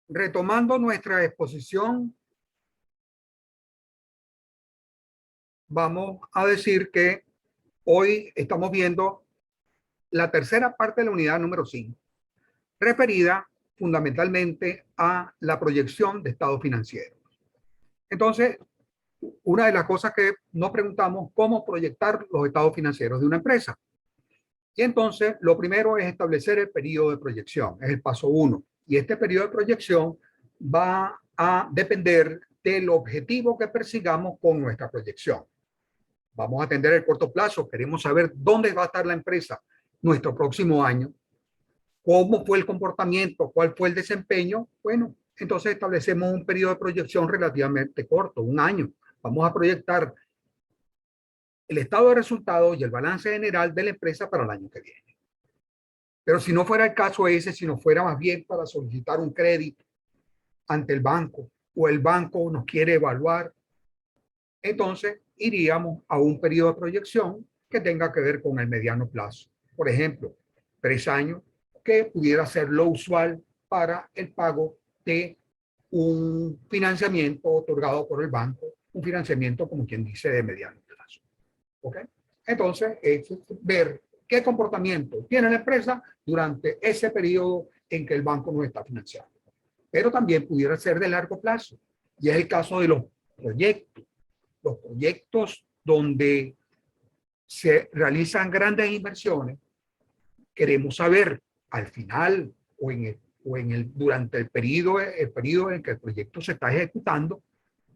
Retomando nuestra exposición, vamos a decir que hoy estamos viendo la tercera parte de la unidad número 5, referida fundamentalmente a la proyección de estados financieros. Entonces, una de las cosas que nos preguntamos, ¿cómo proyectar los estados financieros de una empresa? Y entonces, lo primero es establecer el periodo de proyección, es el paso 1. Y este periodo de proyección va a depender del objetivo que persigamos con nuestra proyección. Vamos a atender el corto plazo, queremos saber dónde va a estar la empresa nuestro próximo año, cómo fue el comportamiento, cuál fue el desempeño. Bueno, entonces establecemos un periodo de proyección relativamente corto, un año. Vamos a proyectar el estado de resultados y el balance general de la empresa para el año que viene. Pero si no fuera el caso ese, si no fuera más bien para solicitar un crédito ante el banco o el banco nos quiere evaluar, entonces iríamos a un periodo de proyección que tenga que ver con el mediano plazo. Por ejemplo, 3 años, que pudiera ser lo usual para el pago de un financiamiento otorgado por el banco, un financiamiento, como quien dice, de mediano plazo. ¿Ok? Entonces, es ver qué comportamiento tiene la empresa durante ese periodo en que el banco nos está financiando. Pero también pudiera ser de largo plazo. Y es el caso de los proyectos. Los proyectos donde se realizan grandes inversiones, queremos saber al final durante el periodo en que el proyecto se está ejecutando,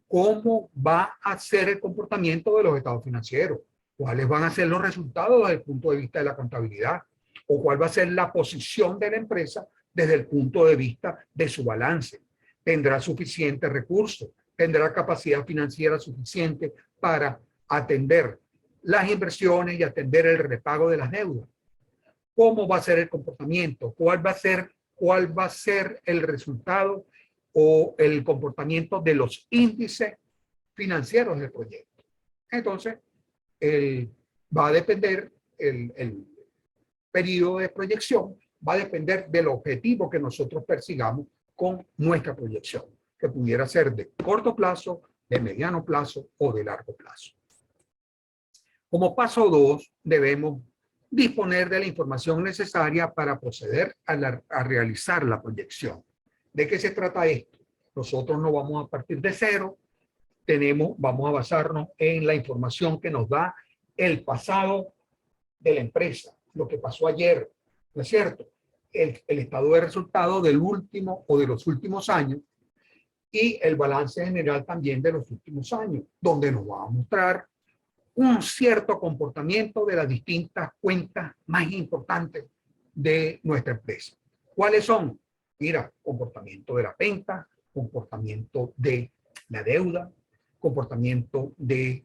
cómo va a ser el comportamiento de los estados financieros, cuáles van a ser los resultados desde el punto de vista de la contabilidad, o cuál va a ser la posición de la empresa desde el punto de vista de su balance. ¿Tendrá suficiente recursos? ¿Tendrá capacidad financiera suficiente para atender las inversiones y atender el repago de las deudas? ¿Cómo va a ser el comportamiento? ¿Cuál va a ser el resultado o el comportamiento de los índices financieros del proyecto? Entonces, va a depender el periodo de proyección, va a depender del objetivo que nosotros persigamos con nuestra proyección, que pudiera ser de corto plazo, de mediano plazo o de largo plazo. Como paso 2, debemos disponer de la información necesaria para proceder a realizar la proyección. ¿De qué se trata esto? Nosotros no vamos a partir de cero, vamos a basarnos en la información que nos da el pasado de la empresa, lo que pasó ayer, ¿no es cierto? El estado de resultado del último o de los últimos años y el balance general también de los últimos años, donde nos va a mostrar un cierto comportamiento de las distintas cuentas más importantes de nuestra empresa. ¿Cuáles son? Mira, comportamiento de la venta, comportamiento de la deuda, comportamiento de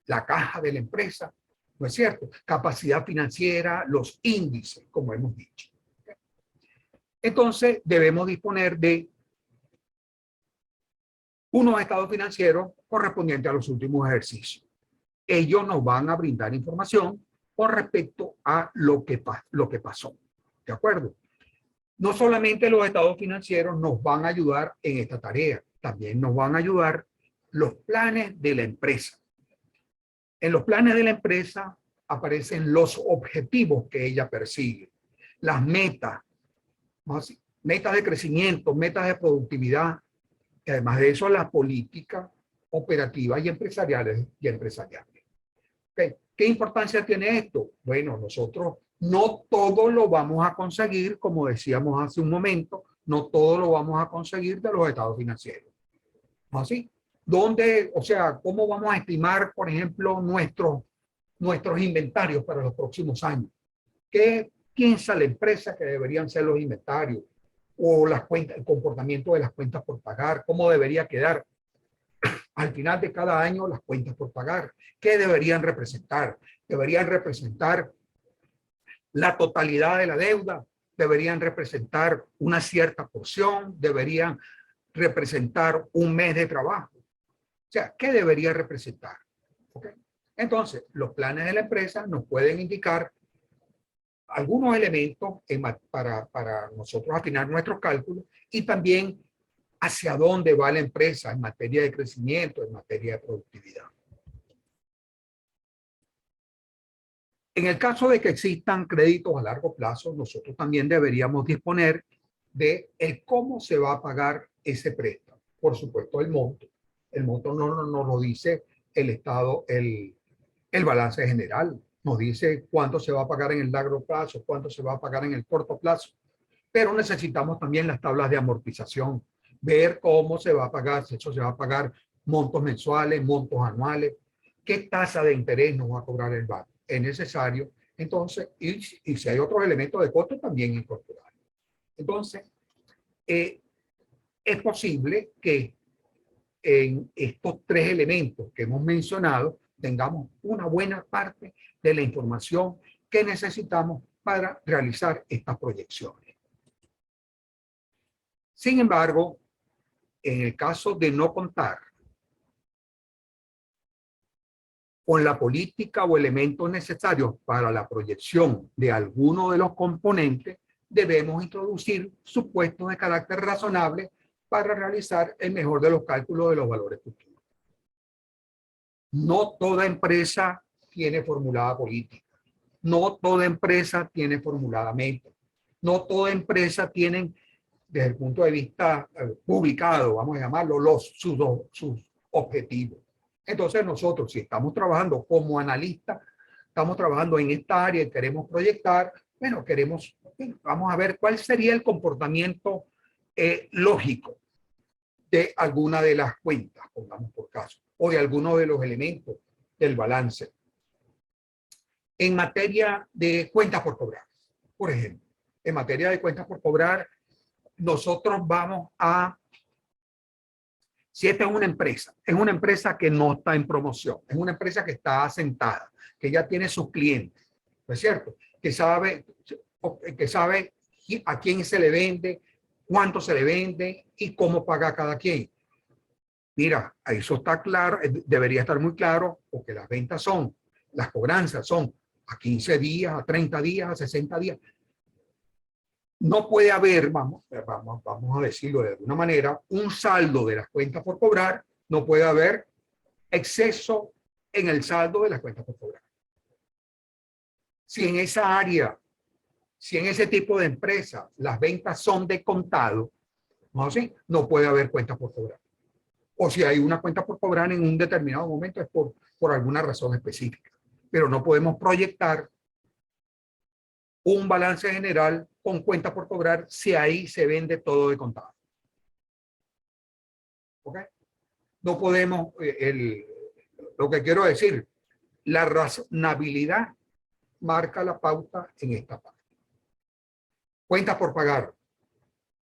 la caja de la empresa, ¿no es cierto? Capacidad financiera, los índices, como hemos dicho. Entonces, debemos disponer de unos estados financieros correspondientes a los últimos ejercicios. Ellos nos van a brindar información con respecto a lo que pasó. ¿De acuerdo? No solamente los estados financieros nos van a ayudar en esta tarea, también nos van a ayudar los planes de la empresa. En los planes de la empresa aparecen los objetivos que ella persigue, las metas, metas de crecimiento, metas de productividad, y además de eso las políticas operativas y empresariales. ¿Okay? ¿Qué importancia tiene esto? Bueno, nosotros no todo lo vamos a conseguir, como decíamos hace un momento, no todo lo vamos a conseguir de los estados financieros. ¿No así? ¿Dónde, o sea, cómo vamos a estimar, por ejemplo, nuestros inventarios para los próximos años? ¿Qué piensa la empresa que deberían ser los inventarios? O las cuentas, el comportamiento de las cuentas por pagar, cómo debería quedar al final de cada año las cuentas por pagar. ¿Qué deberían representar? Deberían representar la totalidad de la deuda, deberían representar una cierta porción, deberían representar un mes de trabajo. O sea, ¿qué debería representar? ¿Okay? Entonces, los planes de la empresa nos pueden indicar algunos elementos para nosotros afinar nuestros cálculos y también hacia dónde va la empresa en materia de crecimiento, en materia de productividad. En el caso de que existan créditos a largo plazo, nosotros también deberíamos disponer de el cómo se va a pagar ese préstamo. Por supuesto, el monto. El monto no nos lo dice el Estado, el balance general. Nos dice cuánto se va a pagar en el largo plazo, cuánto se va a pagar en el corto plazo. Pero necesitamos también las tablas de amortización, ver cómo se va a pagar, si eso se va a pagar montos mensuales, montos anuales, qué tasa de interés nos va a cobrar el banco. Es necesario, entonces, y si hay otros elementos de costo, también incorporar. Entonces, es posible que en estos tres elementos que hemos mencionado tengamos una buena parte de la información que necesitamos para realizar estas proyecciones. Sin embargo, en el caso de no contar con la política o elementos necesarios para la proyección de alguno de los componentes, debemos introducir supuestos de carácter razonable para realizar el mejor de los cálculos de los valores futuros. No toda empresa tiene formulada política. No toda empresa tiene formulada meta. No toda empresa tiene, desde el punto de vista publicado, vamos a llamarlo, sus objetivos. Entonces nosotros, si estamos trabajando como analistas, estamos trabajando en esta área y queremos proyectar, bueno, vamos a ver cuál sería el comportamiento lógico de alguna de las cuentas, pongamos por caso, o de alguno de los elementos del balance. En materia de cuentas por cobrar, por ejemplo, en materia de cuentas por cobrar, nosotros vamos a, si esta es una empresa que no está en promoción, es una empresa que está asentada, que ya tiene sus clientes, ¿no es cierto? Que sabe a quién se le vende, cuánto se le vende y cómo paga cada quien. Mira, eso está claro, debería estar muy claro, porque las ventas las cobranzas son a 15 días, a 30 días, a 60 días. No puede haber, vamos a decirlo de alguna manera, un saldo de las cuentas por cobrar, no puede haber exceso en el saldo de las cuentas por cobrar. Si en esa área, si en ese tipo de empresa las ventas son de contado, no puede haber cuentas por cobrar. O si hay una cuenta por cobrar en un determinado momento es por alguna razón específica. Pero no podemos proyectar un balance general con cuenta por cobrar si ahí se vende todo de contado. ¿Ok? No podemos, lo que quiero decir, la razonabilidad marca la pauta en esta parte. Cuentas por pagar.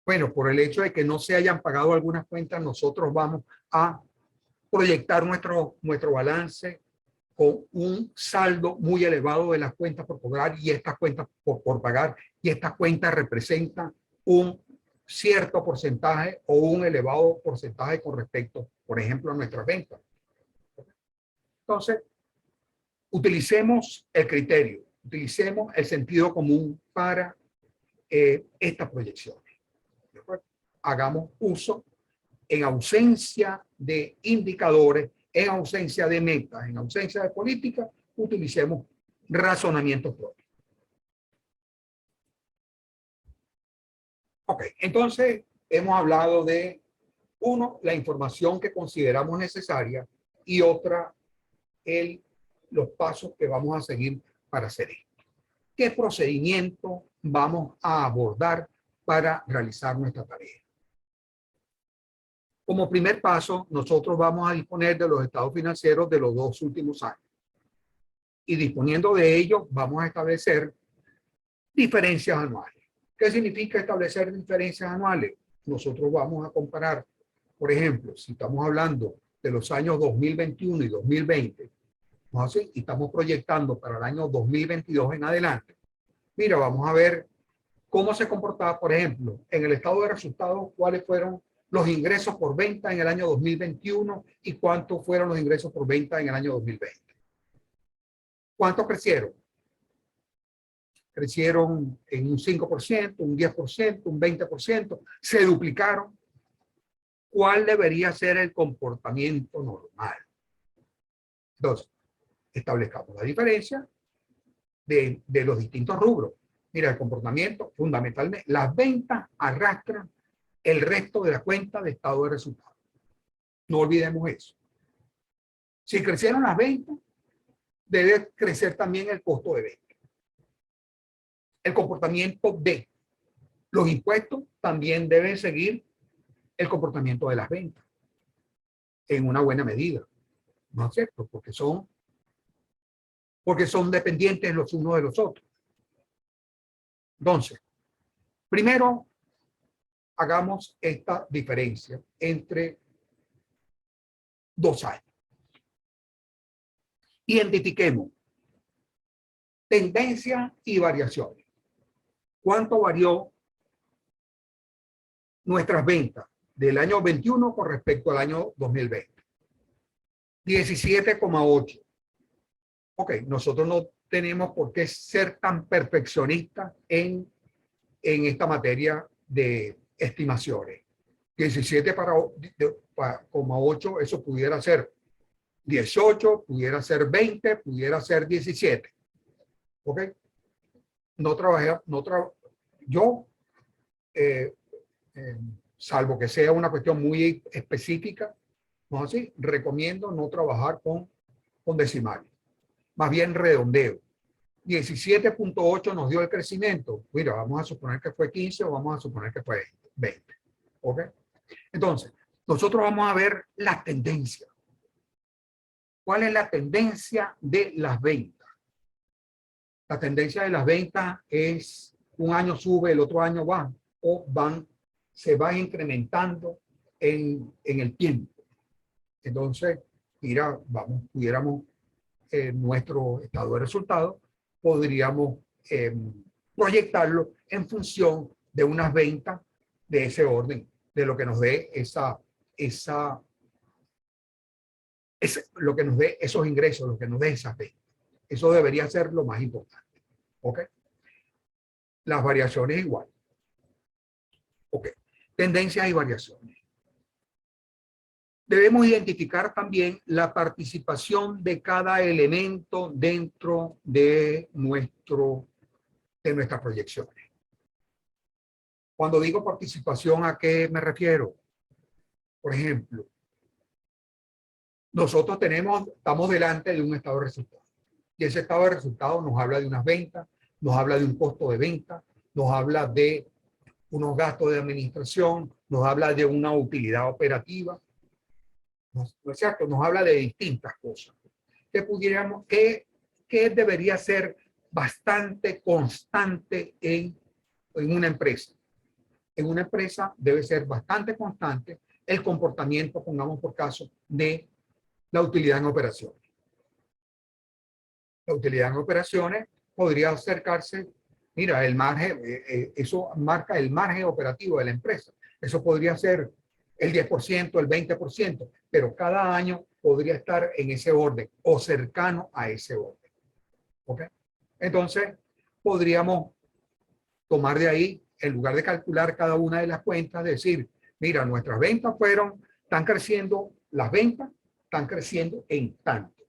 Bueno, por el hecho de que no se hayan pagado algunas cuentas, nosotros vamos a proyectar nuestro balance con un saldo muy elevado de las cuentas por cobrar y estas cuentas por pagar, y estas cuentas representan un cierto porcentaje o un elevado porcentaje con respecto, por ejemplo, a nuestras ventas. Entonces, utilicemos el criterio, utilicemos el sentido común para estas proyecciones. Hagamos uso, en ausencia de indicadores, en ausencia de metas, en ausencia de política, utilicemos razonamientos propios. Ok, entonces hemos hablado de, uno, la información que consideramos necesaria y otra, los pasos que vamos a seguir para hacer esto. ¿Qué procedimiento vamos a abordar para realizar nuestra tarea? Como primer paso, nosotros vamos a disponer de los estados financieros de los 2 últimos años. Y disponiendo de ellos, vamos a establecer diferencias anuales. ¿Qué significa establecer diferencias anuales? Nosotros vamos a comparar, por ejemplo, si estamos hablando de los años 2021 y 2020, ¿no? Así, y estamos proyectando para el año 2022 en adelante. Mira, vamos a ver cómo se comportaba, por ejemplo, en el estado de resultados, cuáles fueron los ingresos por venta en el año 2021 y cuántos fueron los ingresos por venta en el año 2020. ¿Cuánto crecieron? crecieron en un 5%, un 10%, un 20%, se duplicaron. ¿Cuál debería ser el comportamiento normal? Entonces, establezcamos la diferencia de los distintos rubros. Mira, el comportamiento, fundamentalmente, las ventas arrastran el resto de la cuenta de estado de resultados. No olvidemos eso. Si crecieron las ventas, debe crecer también el costo de venta. El comportamiento de los impuestos también debe seguir el comportamiento de las ventas en una buena medida. ¿No es cierto? Porque son dependientes los unos de los otros. Entonces, primero, hagamos esta diferencia entre 2 años. Identifiquemos tendencias y variaciones. ¿Cuánto varió nuestras ventas del año 21 con respecto al año 2020? 17,8. Ok, nosotros no tenemos por qué ser tan perfeccionistas en esta materia de estimaciones. 17,8, eso pudiera ser 18, pudiera ser 20, pudiera ser 17. ¿Ok? Yo, salvo que sea una cuestión muy específica, ¿no es así? Recomiendo no trabajar con decimales. Más bien redondeo. 17,8 nos dio el crecimiento. Mira, vamos a suponer que fue 15 o vamos a suponer que fue 20. ¿Ok? Entonces, nosotros vamos a ver las tendencias. ¿Cuál es la tendencia de las ventas? La tendencia de las ventas es un año sube, el otro año va, o se van incrementando en el tiempo. Entonces, mira, pudiéramos nuestro estado de resultados, podríamos proyectarlo en función de unas ventas de ese orden, de lo que nos dé lo que nos dé esos ingresos, lo que nos dé esas ventas. Eso debería ser lo más importante. ¿Ok? Las variaciones igual. ¿Ok? Tendencias y variaciones. Debemos identificar también la participación de cada elemento dentro de nuestras proyecciones. Cuando digo participación, ¿a qué me refiero? Por ejemplo, nosotros estamos delante de un estado de resultados. Y ese estado de resultados nos habla de unas ventas, nos habla de un costo de venta, nos habla de unos gastos de administración, nos habla de una utilidad operativa. ¿No es cierto? Nos habla de distintas cosas. ¿Qué debería ser bastante constante en una empresa? En una empresa debe ser bastante constante el comportamiento, pongamos por caso, de la utilidad en operaciones. La utilidad en operaciones podría acercarse, mira, el margen, eso marca el margen operativo de la empresa. Eso podría ser el 10%, el 20%, pero cada año podría estar en ese orden o cercano a ese orden. ¿Ok? Entonces, podríamos tomar de ahí, en lugar de calcular cada una de las cuentas, decir, mira, nuestras ventas están creciendo, las ventas están creciendo en tanto.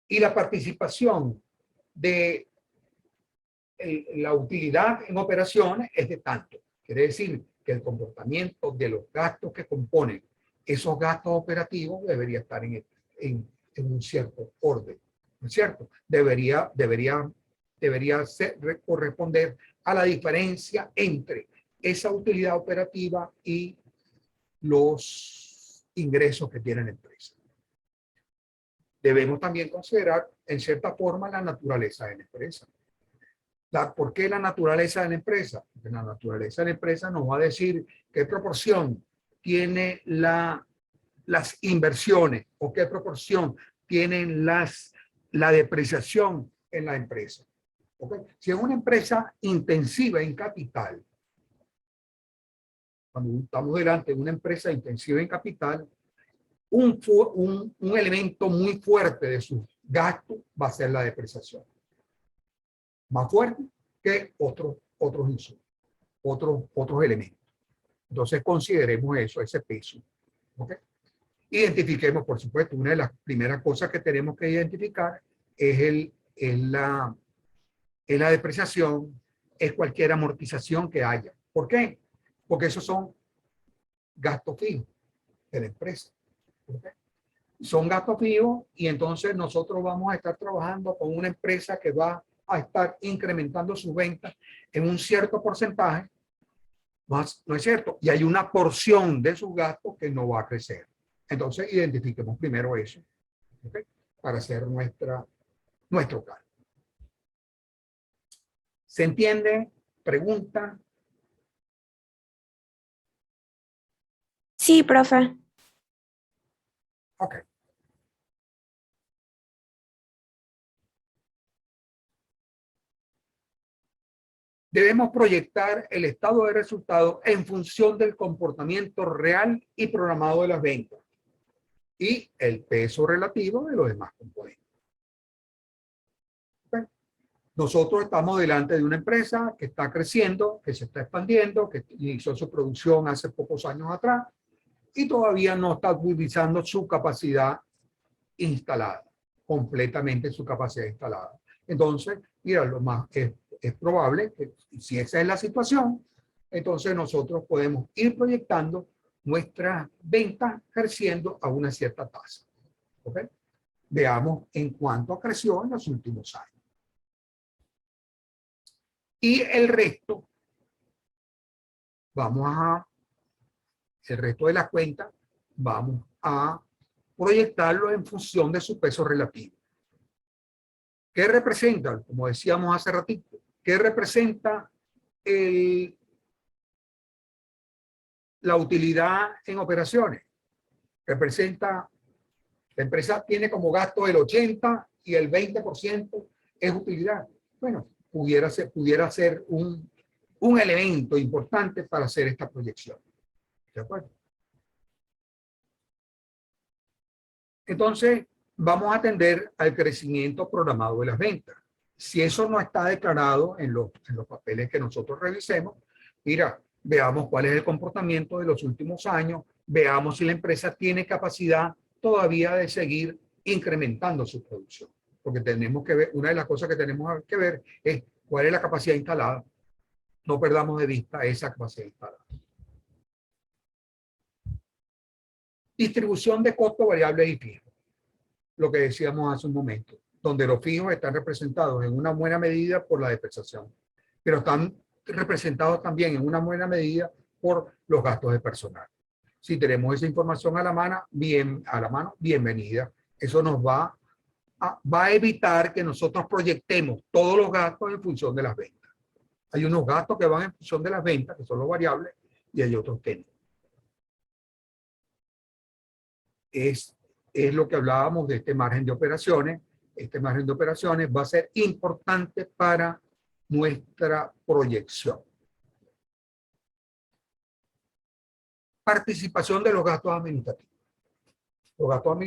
Y la participación de la utilidad en operaciones es de tanto. Quiere decir que el comportamiento de los gastos que componen esos gastos operativos debería estar en un cierto orden, ¿no es cierto? Debería corresponder a la diferencia entre esa utilidad operativa y los ingresos que tiene la empresa. Debemos también considerar, en cierta forma, la naturaleza de la empresa. ¿Por qué la naturaleza de la empresa? Porque la naturaleza de la empresa nos va a decir qué proporción tiene las inversiones o qué proporción tienen la depreciación en la empresa. ¿Okay? Si es una empresa intensiva en capital, cuando estamos delante de una empresa intensiva en capital, un elemento muy fuerte de sus gastos va a ser la depreciación. más fuerte que otros insumos, otros elementos. Entonces consideremos eso, ese peso. ¿Okay? Identifiquemos, por supuesto, una de las primeras cosas que tenemos que identificar es la depreciación, es cualquier amortización que haya. ¿Por qué? Porque esos son gastos fijos de la empresa. ¿Okay? Son gastos fijos y entonces nosotros vamos a estar trabajando con una empresa que va a estar incrementando sus ventas en un cierto porcentaje, más, ¿no es cierto? Y hay una porción de sus gastos que no va a crecer. Entonces identifiquemos primero eso, ¿okay? Para hacer nuestro cálculo. ¿Se entiende? ¿Pregunta? Sí, profe. Ok. Debemos proyectar el estado de resultados en función del comportamiento real y programado de las ventas y el peso relativo de los demás componentes. ¿Okay? Nosotros estamos delante de una empresa que está creciendo, que se está expandiendo, que inició su producción hace pocos años atrás y todavía no está utilizando su capacidad instalada, completamente su capacidad instalada. Entonces, mira, lo más es probable que si esa es la situación, entonces nosotros podemos ir proyectando nuestras ventas creciendo a una cierta tasa. ¿Okay? Veamos en cuánto creció en los últimos años. Y el resto, el resto de la cuenta, vamos a proyectarlo en función de su peso relativo. ¿Qué representa? Como decíamos hace ratito, ¿qué representa la utilidad en operaciones? Representa, la empresa tiene como gasto el 80% y el 20% es utilidad. Bueno, pudiera ser un elemento importante para hacer esta proyección. ¿De acuerdo? Entonces, vamos a atender al crecimiento programado de las ventas. Si eso no está declarado en los papeles que nosotros revisemos, mira, veamos cuál es el comportamiento de los últimos años, veamos si la empresa tiene capacidad todavía de seguir incrementando su producción. Porque tenemos que ver, una de las cosas que tenemos que ver es cuál es la capacidad instalada. No perdamos de vista esa capacidad instalada. Distribución de costos variables y fijos. Lo que decíamos hace un momento, donde los fijos están representados en una buena medida por la depreciación, pero están representados también en una buena medida por los gastos de personal. Si tenemos esa información a la mano, bienvenida. Eso nos va a evitar que nosotros proyectemos todos los gastos en función de las ventas. Hay unos gastos que van en función de las ventas, que son los variables, y hay otros que no. Es lo que hablábamos de este margen de operaciones. Este margen de operaciones va a ser importante para nuestra proyección. Participación de los gastos administrativos. Los gastos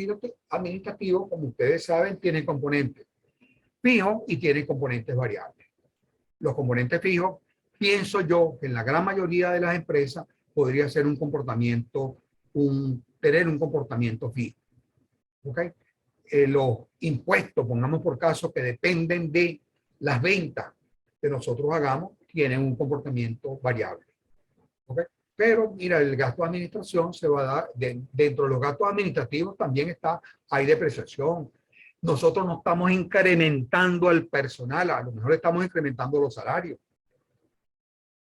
administrativos, como ustedes saben, tienen componentes fijos y tienen componentes variables. Los componentes fijos, pienso yo que en la gran mayoría de las empresas podría ser un comportamiento, tener un comportamiento fijo. ¿Okay? Los impuestos, pongamos por caso, que dependen de las ventas que nosotros hagamos, tienen un comportamiento variable. ¿Okay? Pero mira, el gasto de administración se va a dar, dentro de los gastos administrativos también hay depreciación. Nosotros no estamos incrementando al personal, a lo mejor estamos incrementando los salarios.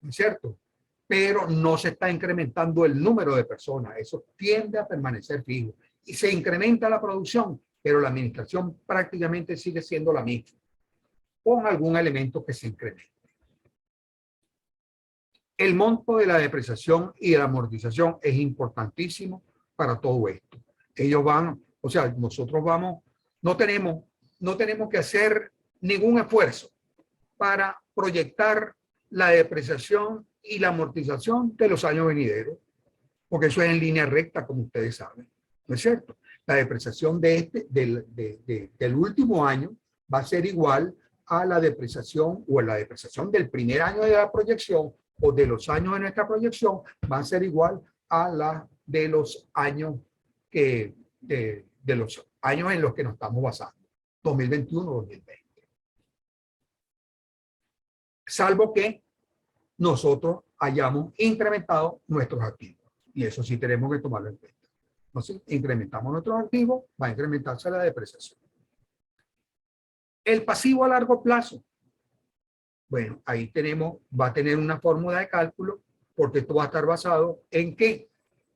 ¿No es cierto? Pero no se está incrementando el número de personas. Eso tiende a permanecer fijo. Y se incrementa la producción, pero la administración prácticamente sigue siendo la misma, con algún elemento que se incremente. El monto de la depreciación y de la amortización es importantísimo para todo esto. Ellos van, o sea, nosotros vamos, no tenemos que hacer ningún esfuerzo para proyectar la depreciación y la amortización de los años venideros, porque eso es en línea recta, como ustedes saben. ¿No es cierto? La depreciación del último año va a ser igual a la depreciación o a la depreciación del primer año de la proyección o de los años de nuestra proyección va a ser igual a la de los años de los años en los que nos estamos basando, 2021-2020. Salvo que nosotros hayamos incrementado nuestros activos. Y eso sí tenemos que tomarlo en cuenta. Entonces, incrementamos nuestros activos, va a incrementarse la depreciación. El pasivo a largo plazo. Bueno, ahí tenemos, va a tener una fórmula de cálculo, porque esto va a estar basado en ¿qué?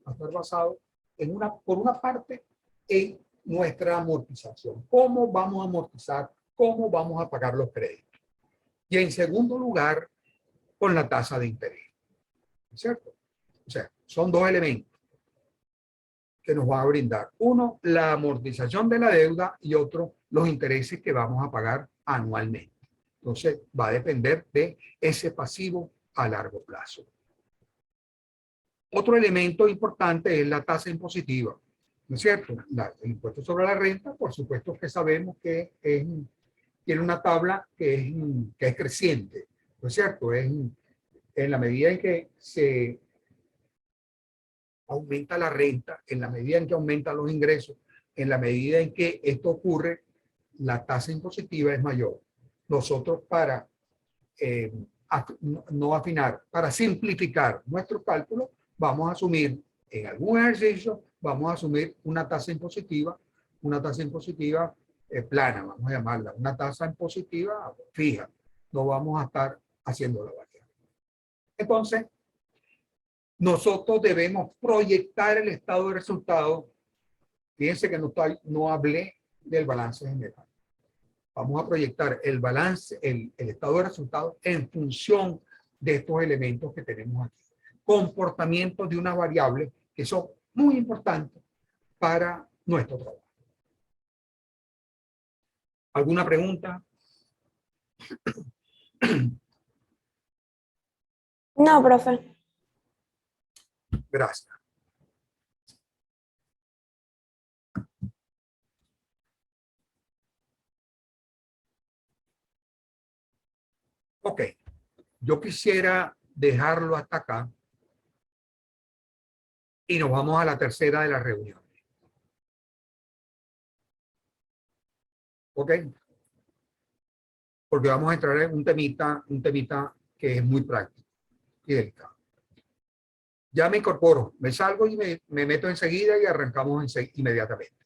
Va a estar basado en por una parte, en nuestra amortización. ¿Cómo vamos a amortizar? ¿Cómo vamos a pagar los créditos? Y en segundo lugar, con la tasa de interés. ¿Cierto? O sea, son dos elementos que nos va a brindar. Uno, la amortización de la deuda y otro, los intereses que vamos a pagar anualmente. Entonces, va a depender de ese pasivo a largo plazo. Otro elemento importante es la tasa impositiva. ¿No es cierto? El impuesto sobre la renta, por supuesto que sabemos que tiene una tabla que es creciente. ¿No es cierto? En la medida en que se aumenta la renta, en la medida en que aumentan los ingresos, en la medida en que esto ocurre, la tasa impositiva es mayor. Nosotros para no afinar, para simplificar nuestros cálculos, vamos a asumir en algún ejercicio, vamos a asumir una tasa impositiva plana, vamos a llamarla, una tasa impositiva fija. No vamos a estar haciendo la variable. Entonces, nosotros debemos proyectar el estado de resultados. Fíjense que no hablé del balance general. Vamos a proyectar el balance, el estado de resultados en función de estos elementos que tenemos aquí. Comportamientos de una variable que son muy importantes para nuestro trabajo. ¿Alguna pregunta? No, profe. Gracias. Ok, yo quisiera dejarlo hasta acá y nos vamos a la tercera de la reunión. Ok, porque vamos a entrar en un temita que es muy práctico y delicado. Ya me incorporo, me salgo y me meto enseguida y arrancamos inmediatamente.